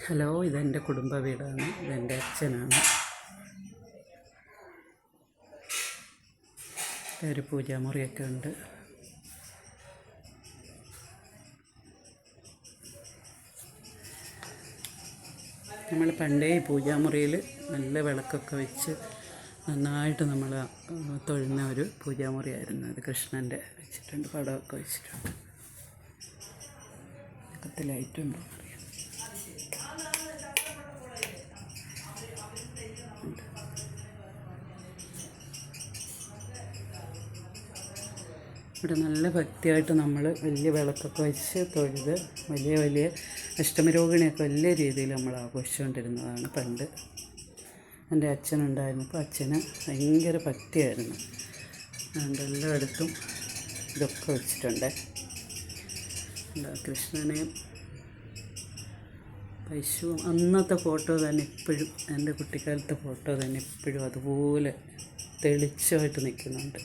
Hello, ഇതെൻ്റെ കുടുംബ വീടാണ്. ഇതെൻ്റെ അച്ഛനാണ്. ഒരു പൂജാമുറിയൊക്കെ ഉണ്ട്. നമ്മൾ പണ്ടേ ഈ പൂജാമുറിയിൽ നല്ല വിളക്കൊക്കെ വെച്ച് നന്നായിട്ട് നമ്മൾ തൊഴുന്ന ഒരു പൂജാമുറിയായിരുന്നു. അത് കൃഷ്ണൻ്റെ വെച്ചിട്ടുണ്ട്, പടമൊക്കെ വെച്ചിട്ടുണ്ട്. ഇതൊക്കെ ലൈറ്റുണ്ടോ അറിയാം. ഇവിടെ നല്ല ഭക്തിയായിട്ട് നമ്മൾ വലിയ വിളക്കൊക്കെ വെച്ച് തൊഴുത് വലിയ വലിയ അഷ്ടമിരോഹിണിയൊക്കെ വലിയ രീതിയിൽ നമ്മൾ ആഘോഷിച്ചുകൊണ്ടിരുന്നതാണ് പണ്ട്. എൻ്റെ അച്ഛനുണ്ടായിരുന്നപ്പോൾ അച്ഛന് ഭയങ്കര ഭക്തിയായിരുന്നു. അതുകൊണ്ട് എല്ലായിടത്തും ഇതൊക്കെ വെച്ചിട്ടുണ്ട്. കൃഷ്ണനെയും പശുവും അന്നത്തെ ഫോട്ടോ തന്നെ ഇപ്പോഴും, എൻ്റെ കുട്ടിക്കാലത്തെ ഫോട്ടോ തന്നെ ഇപ്പോഴും അതുപോലെ തെളിച്ചമായിട്ട് നിൽക്കുന്നുണ്ട്.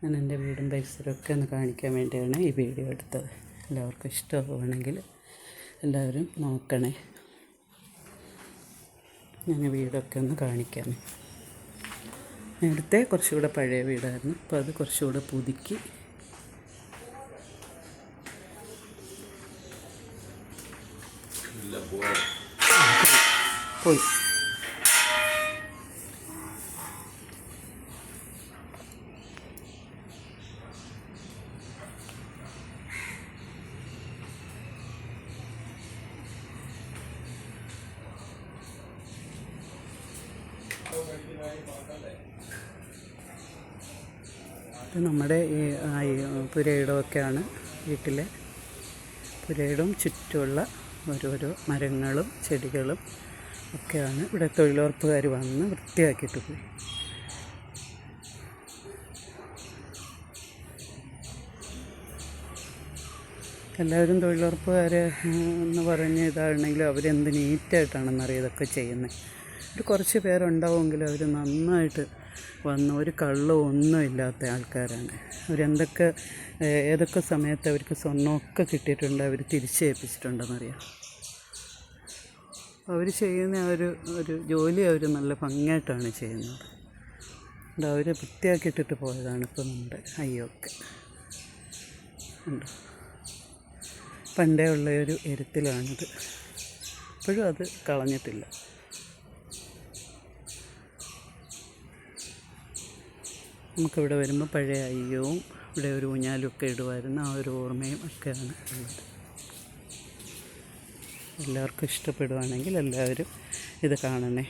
ഞാൻ എൻ്റെ വീടും പരിസരമൊക്കെ ഒന്ന് കാണിക്കാൻ വേണ്ടിയാണ് ഈ വീഡിയോ എടുത്തത്. എല്ലാവർക്കും ഇഷ്ടമാവുകയാണെങ്കിൽ എല്ലാവരും നോക്കണേ. ഞാൻ വീടൊക്കെ ഒന്ന് കാണിക്കാം. നേരത്തെ കുറച്ചുകൂടെ പഴയ വീടായിരുന്നു, അപ്പോൾ അത് കുറച്ചുകൂടെ പുതുക്കി. പോയി ഇത് നമ്മുടെ ഈ പുരയിടമൊക്കെയാണ്. വീട്ടിലെ പുരയിടവും ചുറ്റുമുള്ള ഓരോരോ മരങ്ങളും ചെടികളും ഒക്കെയാണ്. ഇവിടെ തൊഴിലുറപ്പുകാർ വന്ന് വൃത്തിയാക്കിയിട്ട് പോയി. എല്ലാവരും തൊഴിലുറപ്പുകാർ എന്ന് പറഞ്ഞ് ഇതാണെങ്കിലും അവരെന്ത് നീറ്റായിട്ടാണെന്നറിയാം ഇതൊക്കെ ചെയ്യുന്നത്. ഒരു കുറച്ച് പേരുണ്ടാവുമെങ്കിലും അവർ നന്നായിട്ട് വന്ന് ഒരു കള്ളവും ഒന്നും ഇല്ലാത്ത ആൾക്കാരാണ്. അവരെന്തൊക്കെ ഏതൊക്കെ സമയത്ത് അവർക്ക് സ്വർണ്ണമൊക്കെ കിട്ടിയിട്ടുണ്ട്, അവർ തിരിച്ചേൽപ്പിച്ചിട്ടുണ്ടെന്നറിയാം. അവർ ചെയ്യുന്ന ഒരു ജോലി അവർ നല്ല ഭംഗിയായിട്ടാണ് ചെയ്യുന്നത്. അതുകൊണ്ട് അവർ വൃത്തിയാക്കിയിട്ടിട്ട് പോയതാണ് ഇപ്പോൾ നമ്മുടെ അയ്യൊക്കെ ഉണ്ട്. പണ്ടേ ഉള്ള ഒരു എരുത്തിലാണിത്. ഇപ്പോഴും അത് കളഞ്ഞിട്ടില്ല. നമുക്കിവിടെ വരുമ്പോൾ പഴയ അയ്യവും ഇവിടെ ഒരു ഊഞ്ഞാലുമൊക്കെ ഇടുമായിരുന്നു. ആ ഒരു ഓർമ്മയും ഒക്കെയാണ് ഉള്ളത്. എല്ലാവർക്കും ഇഷ്ടപ്പെടുവാണെങ്കിൽ എല്ലാവരും ഇത് കാണണേ.